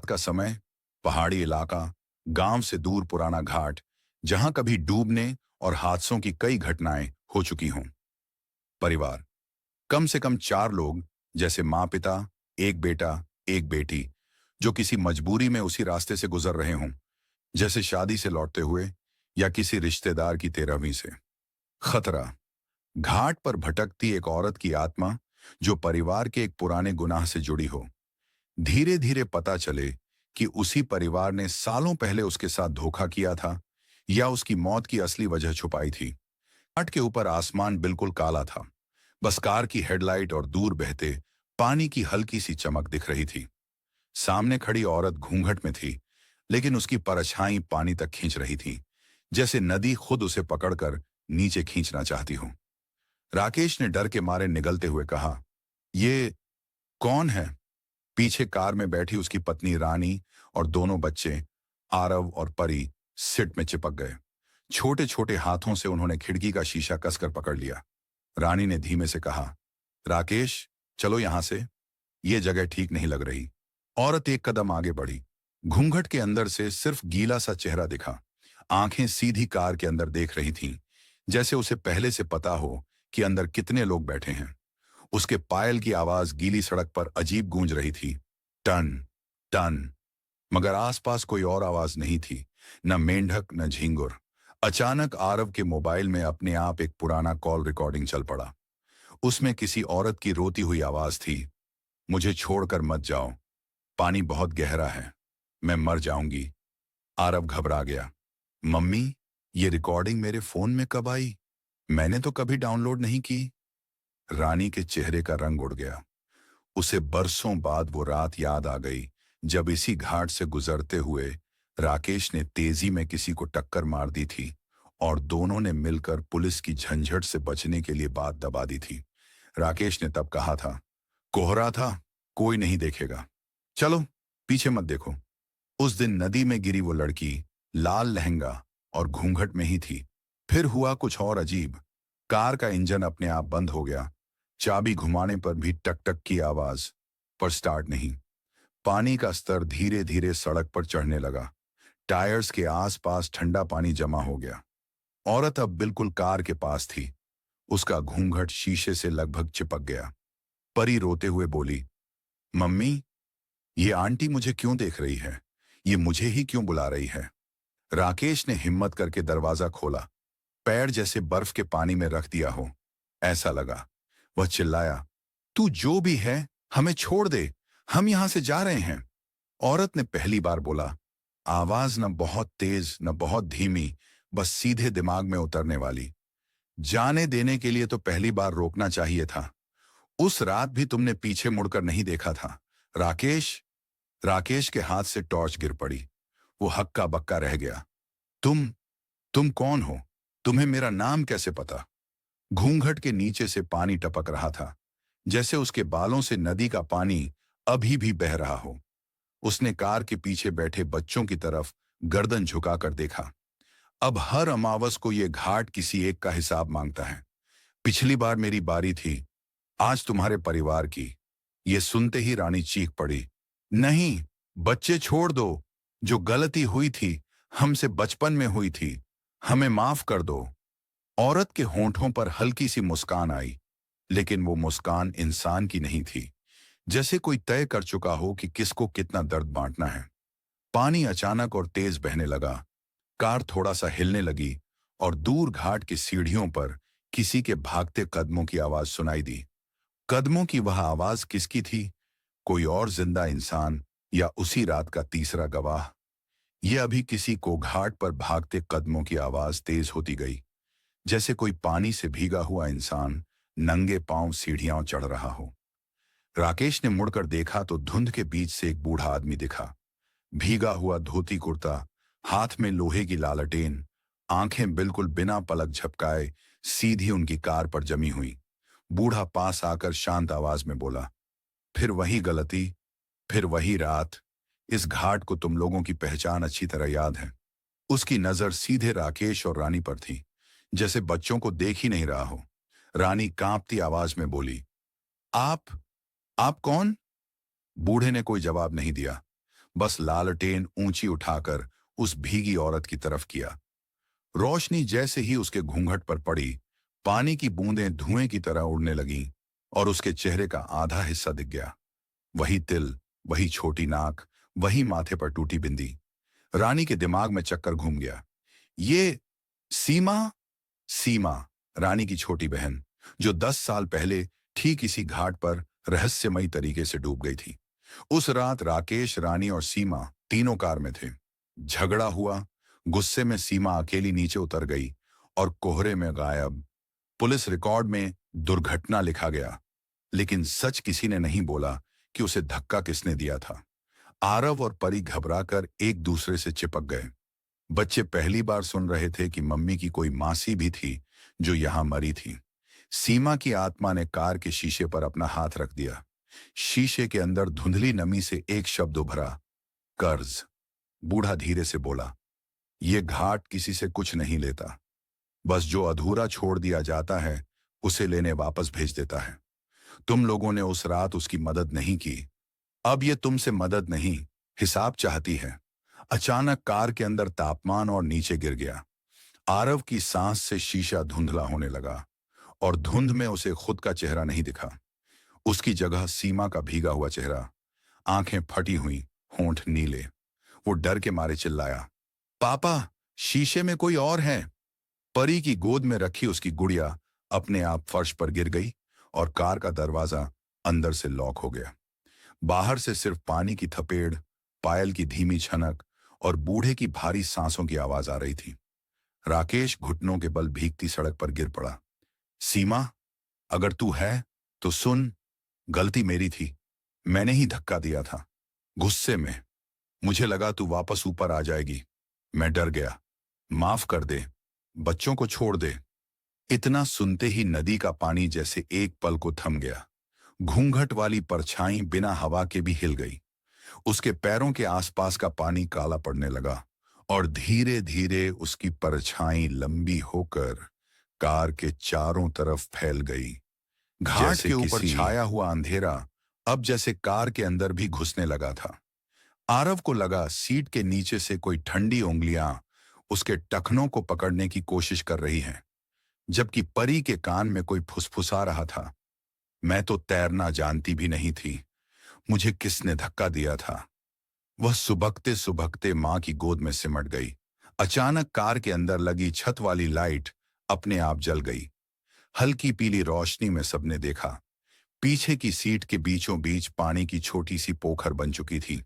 रात का समय, पहाड़ी इलाका, गांव से दूर पुराना घाट, जहां कभी डूबने और हादसों की कई घटनाएं हो चुकी हों। परिवार, कम से कम 4 लोग, जैसे माँ पिता, एक बेटा, एक बेटी, जो किसी मजबूरी में उसी रास्ते से गुजर रहे हों, जैसे शादी से लौटते हुए या किसी रिश्तेदार की 13वीं से। खतरा, घाट पर भटकती एक औरत की आत्मा, जो परिवार के एक पुराने गुनाह से जुड़ी हो। धीरे धीरे पता चले कि उसी परिवार ने सालों पहले उसके साथ धोखा किया था या उसकी मौत की असली वजह छुपाई थी। घाट के ऊपर आसमान बिल्कुल काला था। बस कार की हेडलाइट और दूर बहते पानी की हल्की सी चमक दिख रही थी। सामने खड़ी औरत घूंघट में थी, लेकिन उसकी परछाई पानी तक खींच रही थी, जैसे नदी खुद उसे पकड़कर नीचे खींचना चाहती हो। राकेश ने डर के मारे निगलते हुए कहा, ये कौन है? पीछे कार में बैठी उसकी पत्नी रानी और दोनों बच्चे आरव और परी सीट में चिपक गए। छोटे छोटे हाथों से उन्होंने खिड़की का शीशा कसकर पकड़ लिया। रानी ने धीमे से कहा, राकेश, चलो यहां से, ये जगह ठीक नहीं लग रही। औरत एक कदम आगे बढ़ी। घूंघट के अंदर से सिर्फ गीला सा चेहरा दिखा। आंखें सीधी कार के अंदर देख रही थीं, जैसे उसे पहले से पता हो कि अंदर कितने लोग बैठे हैं। उसके पायल की आवाज गीली सड़क पर अजीब गूंज रही थी, टन टन। मगर आसपास कोई और आवाज नहीं थी, न मेंढक न झींगुर। अचानक आरव के मोबाइल में अपने आप एक पुराना कॉल रिकॉर्डिंग चल पड़ा। उसमें किसी औरत की रोती हुई आवाज थी, मुझे छोड़कर मत जाओ, पानी बहुत गहरा है, मैं मर जाऊंगी। आरव घबरा गया। मम्मी, ये रिकॉर्डिंग मेरे फोन में कब आई? मैंने तो कभी डाउनलोड नहीं की। रानी के चेहरे का रंग उड़ गया। उसे बरसों बाद वो रात याद आ गई, जब इसी घाट से गुजरते हुए राकेश ने तेजी में किसी को टक्कर मार दी थी और दोनों ने मिलकर पुलिस की झंझट से बचने के लिए बात दबा दी थी। राकेश ने तब कहा था, कोहरा था, कोई नहीं देखेगा, चलो पीछे मत देखो। उस दिन नदी में गिरी वो लड़की लाल लहंगा और घूंघट में ही थी। फिर हुआ कुछ और अजीब। कार का इंजन अपने आप बंद हो गया। चाबी घुमाने पर भी टक टक की आवाज, पर स्टार्ट नहीं। पानी का स्तर धीरे धीरे सड़क पर चढ़ने लगा। टायर्स के आसपास ठंडा पानी जमा हो गया। औरत अब बिल्कुल कार के पास थी। उसका घूंघट शीशे से लगभग चिपक गया। परी रोते हुए बोली, मम्मी, ये आंटी मुझे क्यों देख रही है? ये मुझे ही क्यों बुला रही है? राकेश ने हिम्मत करके दरवाजा खोला। पैर जैसे बर्फ के पानी में रख दिया हो, ऐसा लगा। वह चिल्लाया, तू जो भी है, हमें छोड़ दे, हम यहां से जा रहे हैं। औरत ने पहली बार बोला, आवाज न बहुत तेज न बहुत धीमी, बस सीधे दिमाग में उतरने वाली। जाने देने के लिए तो पहली बार रोकना चाहिए था। उस रात भी तुमने पीछे मुड़कर नहीं देखा था। राकेश। राकेश के हाथ से टॉर्च गिर पड़ी। वो हक्का बक्का रह गया। तुम कौन हो? तुम्हें मेरा नाम कैसे पता? घूंघट के नीचे से पानी टपक रहा था, जैसे उसके बालों से नदी का पानी अभी भी बह रहा हो। उसने कार के पीछे बैठे बच्चों की तरफ गर्दन झुकाकर देखा। अब हर अमावस को ये घाट किसी एक का हिसाब मांगता है। पिछली बार मेरी बारी थी, आज तुम्हारे परिवार की। ये सुनते ही रानी चीख पड़ी, नहीं, बच्चे छोड़ दो। जो गलती हुई थी, हमसे बचपन में हुई थी, हमें माफ कर दो। औरत के होंठों पर हल्की सी मुस्कान आई, लेकिन वो मुस्कान इंसान की नहीं थी, जैसे कोई तय कर चुका हो कि किसको कितना दर्द बांटना है। पानी अचानक और तेज बहने लगा। कार थोड़ा सा हिलने लगी और दूर घाट की सीढ़ियों पर किसी के भागते कदमों की आवाज सुनाई दी। कदमों की वह आवाज किसकी थी? कोई और जिंदा इंसान या उसी रात का तीसरा गवाह? यह अभी किसी को घाट पर भागते कदमों की आवाज तेज होती गई, जैसे कोई पानी से भीगा हुआ इंसान नंगे पांव सीढ़ियां चढ़ रहा हो। राकेश ने मुड़कर देखा तो धुंध के बीच से एक बूढ़ा आदमी दिखा। भीगा हुआ धोती कुर्ता, हाथ में लोहे की लालटेन, आंखें बिल्कुल बिना पलक झपकाए सीधी उनकी कार पर जमी हुई। बूढ़ा पास आकर शांत आवाज में बोला, फिर वही गलती, फिर वही रात। इस घाट को तुम लोगों की पहचान अच्छी तरह याद है। उसकी नजर सीधे राकेश और रानी पर थी, जैसे बच्चों को देख ही नहीं रहा हो। रानी कांपती आवाज में बोली, आप आप कौन? बूढ़े ने कोई जवाब नहीं दिया, बस लालटेन ऊंची उठाकर उस भीगी औरत की तरफ किया। रोशनी जैसे ही उसके घूंघट पर पड़ी, पानी की बूंदें धुएं की तरह उड़ने लगीं और उसके चेहरे का आधा हिस्सा दिख गया। वही तिल, वही छोटी नाक, वही माथे पर टूटी बिंदी। रानी के दिमाग में चक्कर घूम गया। ये सीमा, सीमा, रानी की छोटी बहन, जो 10 साल पहले ठीक इसी घाट पर रहस्यमयी तरीके से डूब गई थी। उस रात राकेश, रानी और सीमा तीनों कार में थे। झगड़ा हुआ, गुस्से में सीमा अकेली नीचे उतर गई और कोहरे में गायब। पुलिस रिकॉर्ड में दुर्घटना लिखा गया, लेकिन सच किसी ने नहीं बोला कि उसे धक्का किसने दिया था। आरव और परी घबराकर एक दूसरे से चिपक गए। बच्चे पहली बार सुन रहे थे कि मम्मी की कोई मासी भी थी जो यहां मरी थी। सीमा की आत्मा ने कार के शीशे पर अपना हाथ रख दिया। शीशे के अंदर धुंधली नमी से एक शब्द उभरा, कर्ज। बूढ़ा धीरे से बोला, ये घाट किसी से कुछ नहीं लेता, बस जो अधूरा छोड़ दिया जाता है उसे लेने वापस भेज देता है। तुम लोगों ने उस रात उसकी मदद नहीं की, अब ये तुमसे मदद नहीं, हिसाब चाहती है। अचानक कार के अंदर तापमान और नीचे गिर गया। आरव की सांस से शीशा धुंधला होने लगा और धुंध में उसे खुद का चेहरा नहीं दिखा। उसकी जगह सीमा का भीगा हुआ चेहरा, आंखें फटी हुई, होंठ नीले। वो डर के मारे चिल्लाया, पापा, शीशे में कोई और है। परी की गोद में रखी उसकी गुड़िया अपने आप फर्श पर गिर गई और कार का दरवाजा अंदर से लॉक हो गया। बाहर से सिर्फ पानी की थपेड़, पायल की धीमी छनक और बूढ़े की भारी सांसों की आवाज आ रही थी। राकेश घुटनों के बल भीगती सड़क पर गिर पड़ा। सीमा, अगर तू है तो सुन, गलती मेरी थी। मैंने ही धक्का दिया था, गुस्से में। मुझे लगा तू वापस ऊपर आ जाएगी। मैं डर गया। माफ कर दे, बच्चों को छोड़ दे। इतना सुनते ही नदी का पानी जैसे एक पल को थम गया। घूंघट वाली परछाई बिना हवा के भी हिल गई। उसके पैरों के आसपास का पानी काला पड़ने लगा और धीरे धीरे उसकी परछाई लंबी होकर कार के चारों तरफ फैल गई। घाट के ऊपर छाया हुआ अंधेरा अब जैसे कार के अंदर भी घुसने लगा था। आरव को लगा सीट के नीचे से कोई ठंडी उंगलियां उसके टखनों को पकड़ने की कोशिश कर रही हैं, जबकि परी के कान में कोई फुसफुसा रहा था, मैं तो तैरना जानती भी नहीं थी, मुझे किसने धक्का दिया था। वह सुबकते सुबकते मां की गोद में सिमट गई। अचानक कार के अंदर लगी छत वाली लाइट अपने आप जल गई। हल्की पीली रोशनी में सबने देखा, पीछे की सीट के बीचों बीच पानी की छोटी सी पोखर बन चुकी थी,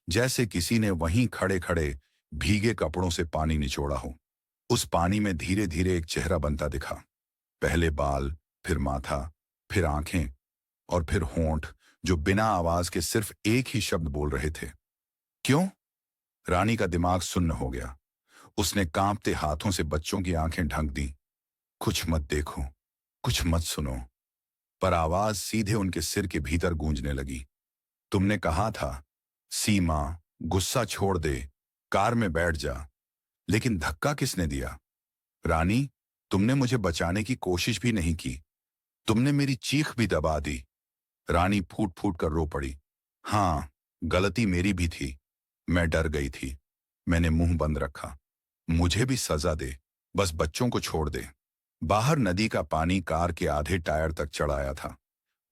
जैसे किसी ने वहीं खड़े खड़े भीगे कपड़ों से पानी निचोड़ा हो। उस पानी में धीरे धीरे एक चेहरा बनता दिखा। पहले बाल, फिर माथा, फिर आंखें और फिर होंठ, जो बिना आवाज के सिर्फ एक ही शब्द बोल रहे थे, क्यों। रानी का दिमाग सुन्न हो गया। उसने कांपते हाथों से बच्चों की आंखें ढक दी। कुछ मत देखो, कुछ मत सुनो। पर आवाज सीधे उनके सिर के भीतर गूंजने लगी, तुमने कहा था सीमा, गुस्सा छोड़ दे, कार में बैठ जा। लेकिन धक्का किसने दिया। रानी, तुमने मुझे बचाने की कोशिश भी नहीं की, तुमने मेरी चीख भी दबा दी। रानी फूट फूट कर रो पड़ी। हाँ, गलती मेरी भी थी, मैं डर गई थी, मैंने मुंह बंद रखा। मुझे भी सजा दे, बस बच्चों को छोड़ दे। बाहर नदी का पानी कार के आधे टायर तक चढ़ाया था।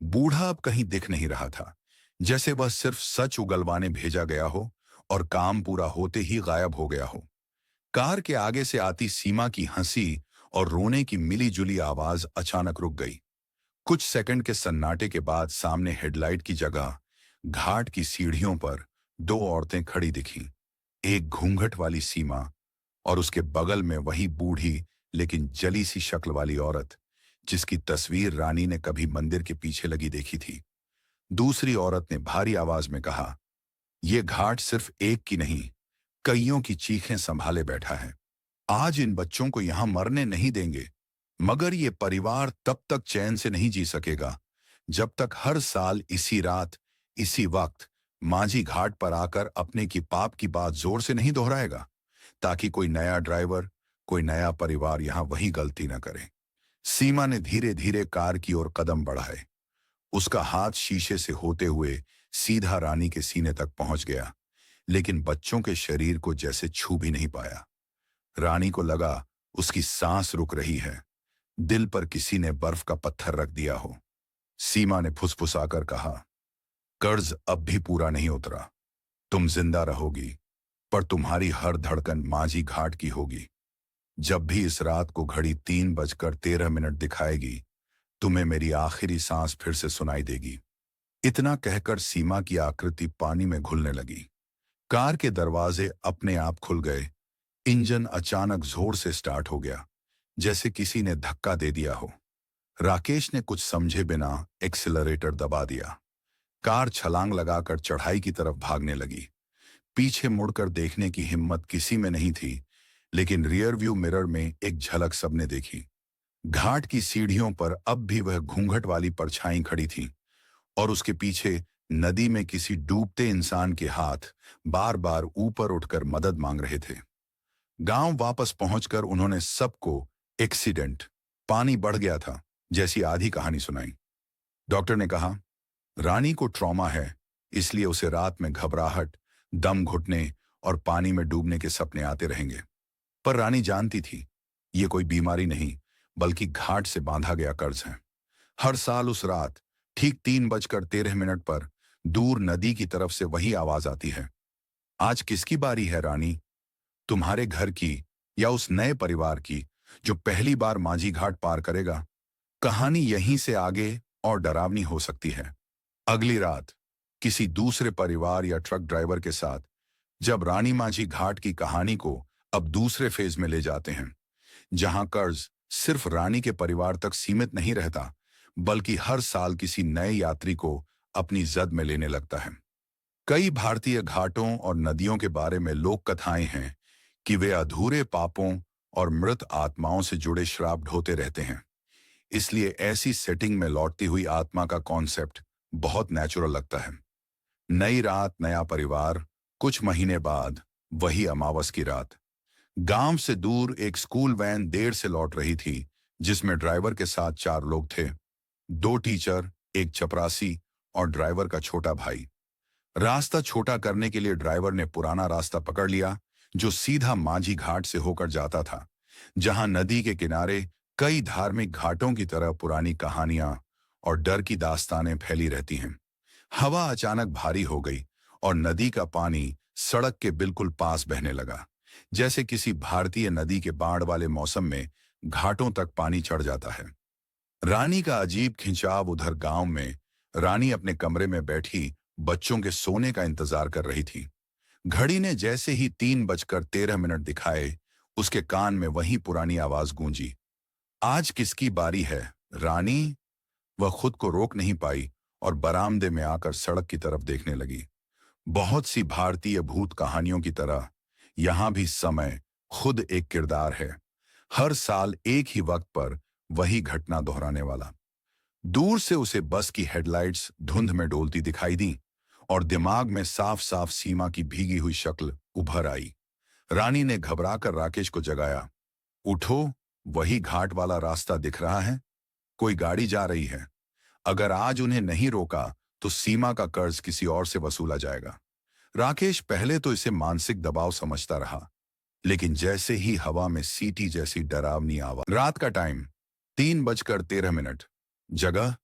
बूढ़ा अब कहीं दिख नहीं रहा था, जैसे वह सिर्फ सच उगलवाने भेजा गया हो और काम पूरा होते ही गायब हो गया हो। कार के आगे से आती सीमा की हंसी और रोने की मिली जुली आवाज अचानक रुक गई। कुछ सेकंड के सन्नाटे के बाद सामने हेडलाइट की जगह घाट की सीढ़ियों पर दो औरतें खड़ी दिखीं। एक घूंघट वाली सीमा और उसके बगल में वही बूढ़ी लेकिन जली सी शक्ल वाली औरत जिसकी तस्वीर रानी ने कभी मंदिर के पीछे लगी देखी थी। दूसरी औरत ने भारी आवाज में कहा, यह घाट सिर्फ एक की नहीं, कईयों की चीखें संभाले बैठा है। आज इन बच्चों को यहां मरने नहीं देंगे, मगर ये परिवार तब तक चैन से नहीं जी सकेगा जब तक हर साल इसी रात, इसी वक्त मांझी घाट पर आकर अपने की पाप की बात जोर से नहीं दोहराएगा, ताकि कोई नया ड्राइवर, कोई नया परिवार यहां वही गलती न करे। सीमा ने धीरे धीरे कार की ओर कदम बढ़ाए। उसका हाथ शीशे से होते हुए सीधा रानी के सीने तक पहुंच गया। लेकिन बच्चों के शरीर को जैसे छू भी नहीं पाया। रानी को लगा उसकी सांस रुक रही है, दिल पर किसी ने बर्फ का पत्थर रख दिया हो। सीमा ने फुसफुसाकर कहा, कर्ज अब भी पूरा नहीं उतरा। तुम जिंदा रहोगी, पर तुम्हारी हर धड़कन माझी घाट की होगी। जब भी इस रात को घड़ी 3:13 दिखाएगी, तुम्हें मेरी आखिरी सांस फिर से सुनाई देगी। इतना कहकर सीमा की आकृति पानी में घुलने लगी। कार के दरवाजे अपने आप खुल गए। इंजन अचानक जोर से स्टार्ट हो गया, जैसे किसी ने धक्का दे दिया हो। राकेश ने कुछ समझे बिना एक्सीलरेटर दबा दिया। कार छलांग लगाकर चढ़ाई की तरफ भागने लगी। पीछे मुड़कर देखने की हिम्मत किसी में नहीं थी, लेकिन रियर व्यू मिरर में एक झलक सबने देखी। घाट की सीढ़ियों पर अब भी वह घूंघट वाली परछाई खड़ी थी, और उसके पीछे नदी में किसी डूबते इंसान के हाथ बार बार ऊपर उठकर मदद मांग रहे थे। गांव वापस पहुंचकर उन्होंने सबको एक्सीडेंट, पानी बढ़ गया था जैसी आधी कहानी सुनाई। डॉक्टर ने कहा, रानी को ट्रॉमा है, इसलिए उसे रात में घबराहट, दम घुटने और पानी में डूबने के सपने आते रहेंगे। पर रानी जानती थी, ये कोई बीमारी नहीं, बल्कि घाट से बांधा गया कर्ज है। हर साल उस रात ठीक 3:13 पर दूर नदी की तरफ से वही आवाज आती है, आज किसकी बारी है रानी? तुम्हारे घर की या उस नए परिवार की जो पहली बार माझी घाट पार करेगा? कहानी यहीं से आगे और डरावनी हो सकती है। अगली रात किसी दूसरे परिवार या ट्रक ड्राइवर के साथ जब रानी माझी घाट की कहानी को अब दूसरे फेज में ले जाते हैं, जहां कर्ज सिर्फ रानी के परिवार तक सीमित नहीं रहता, बल्कि हर साल किसी नए यात्री को अपनी जद में लेने लगता है। कई भारतीय घाटों और नदियों के बारे में लोक कथाएं हैं कि वे अधूरे पापों और मृत आत्माओं से जुड़े श्राप ढोते रहते हैं। इसलिए ऐसी सेटिंग में लौटती हुई आत्मा का कॉन्सेप्ट बहुत नेचुरल लगता है। नई रात, नया परिवार। कुछ महीने बाद वही अमावस की रात गांव से दूर एक स्कूल वैन देर से लौट रही थी, जिसमें ड्राइवर के साथ 4 लोग थे, 2 टीचर, एक चपरासी और ड्राइवर का छोटा भाई। रास्ता छोटा करने के लिए ड्राइवर ने पुराना रास्ता पकड़ लिया, जो सीधा माझी घाट से होकर जाता था, जहां नदी के किनारे कई धार्मिक घाटों की तरह पुरानी कहानियां और डर की दास्तानें फैली रहती हैं। हवा अचानक भारी हो गई और नदी का पानी सड़क के बिल्कुल पास बहने लगा, जैसे किसी भारतीय नदी के बाढ़ वाले मौसम में घाटों तक पानी चढ़ जाता है। रानी का अजीब खिंचाव। उधर गांव में रानी अपने कमरे में बैठी बच्चों के सोने का इंतजार कर रही थी। घड़ी ने जैसे ही 3:13 दिखाए, उसके कान में वही पुरानी आवाज गूंजी, आज किसकी बारी है रानी? वह खुद को रोक नहीं पाई और बरामदे में आकर सड़क की तरफ देखने लगी। बहुत सी भारतीय भूत कहानियों की तरह यहां भी समय खुद एक किरदार है, हर साल एक ही वक्त पर वही घटना दोहराने वाला। दूर से उसे बस की हेडलाइट्स धुंध में डोलती दिखाई दी और दिमाग में साफ साफ सीमा की भीगी हुई शक्ल उभर आई। रानी ने घबराकर राकेश को जगाया, उठो, वही घाट वाला रास्ता दिख रहा है, कोई गाड़ी जा रही है। अगर आज उन्हें नहीं रोका तो सीमा का कर्ज किसी और से वसूला जाएगा। राकेश पहले तो इसे मानसिक दबाव समझता रहा, लेकिन जैसे ही हवा में सीटी जैसी डरावनी आवाज। रात का टाइम 3:13। जगह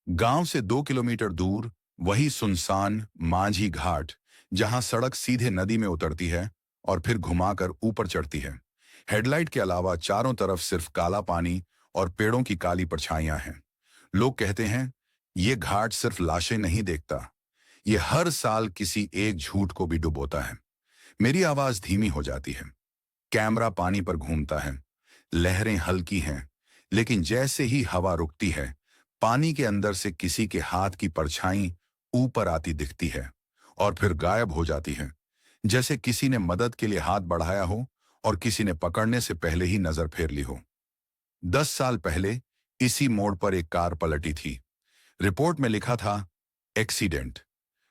गांव से 2 किलोमीटर दूर, वही सुनसान माझी घाट, जहां सड़क सीधे नदी में उतरती है और फिर घुमाकर ऊपर चढ़ती है। हेडलाइट के अलावा चारों तरफ सिर्फ काला पानी और पेड़ों की काली परछाइयां हैं। लोग कहते हैं ये घाट सिर्फ लाशें नहीं देखता, ये हर साल किसी एक झूठ को भी डुबोता है। मेरी आवाज धीमी हो जाती है। कैमरा पानी पर घूमता है। लहरें हल्की हैं, लेकिन जैसे ही हवा रुकती है, पानी के अंदर से किसी के हाथ की परछाई ऊपर आती दिखती है और फिर गायब हो जाती है, जैसे किसी ने मदद के लिए हाथ बढ़ाया हो और किसी ने पकड़ने से पहले ही नजर फेर ली हो। 10 साल पहले इसी मोड़ पर एक कार पलटी थी। रिपोर्ट में लिखा था एक्सीडेंट,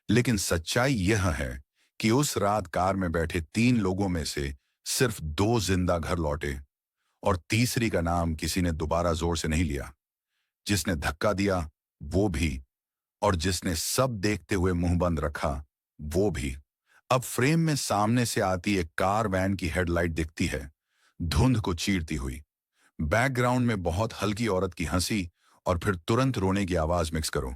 लेकिन सच्चाई यह है कि उस रात कार में बैठे 3 लोगों में से सिर्फ 2 जिंदा घर लौटे और तीसरी का नाम किसी ने दोबारा जोर से नहीं लिया। जिसने धक्का दिया वो भी, और जिसने सब देखते हुए मुंह बंद रखा वो भी। अब फ्रेम में सामने से आती एक कार वैन की हेडलाइट दिखती है, धुंध को चीरती हुई। बैकग्राउंड में बहुत हल्की औरत की हंसी और फिर तुरंत रोने की आवाज मिक्स करो।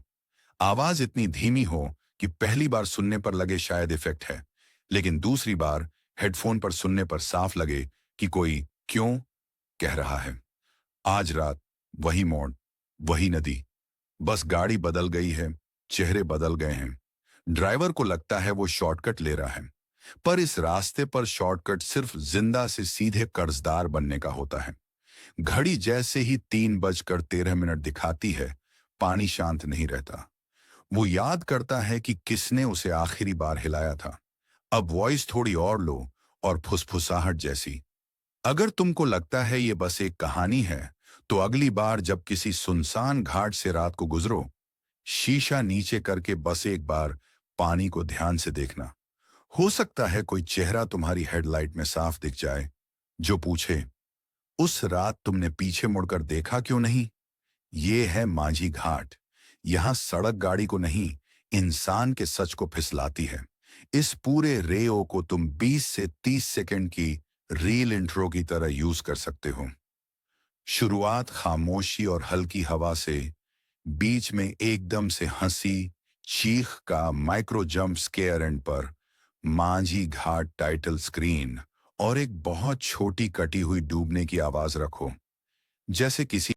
आवाज इतनी धीमी हो कि पहली बार सुनने पर लगे शायद इफेक्ट है, लेकिन दूसरी बार हेडफोन पर सुनने पर साफ लगे कि कोई क्यों कह रहा है। आज रात वही मोड़, वही नदी, बस गाड़ी बदल गई है, चेहरे बदल गए हैं। ड्राइवर को लगता है वो शॉर्टकट ले रहा है, पर इस रास्ते पर शॉर्टकट सिर्फ जिंदा से सीधे कर्जदार बनने का होता है। घड़ी जैसे ही 3:13 दिखाती है, पानी शांत नहीं रहता। वो याद करता है कि किसने उसे आखिरी बार हिलाया था। अब वॉइस थोड़ी और लो और फुसफुसाहट जैसी। अगर तुमको लगता है ये बस एक कहानी है, तो अगली बार जब किसी सुनसान घाट से रात को गुजरो, शीशा नीचे करके बस एक बार पानी को ध्यान से देखना। हो सकता है कोई चेहरा तुम्हारी हेडलाइट में साफ दिख जाए, जो पूछे, उस रात तुमने पीछे मुड़कर देखा क्यों नहीं? ये है माझी घाट। यहां सड़क गाड़ी को नहीं, इंसान के सच को फिसलाती है। इस पूरे रेओ को तुम 20 से 30 सेकंड की रील इंट्रो की तरह यूज कर सकते हो। शुरुआत खामोशी और हल्की हवा से, बीच में एकदम से हंसी, चीख का माइक्रो जंप स्केयर एंड पर माझी घाट टाइटल स्क्रीन और एक बहुत छोटी कटी हुई डूबने की आवाज रखो, जैसे किसी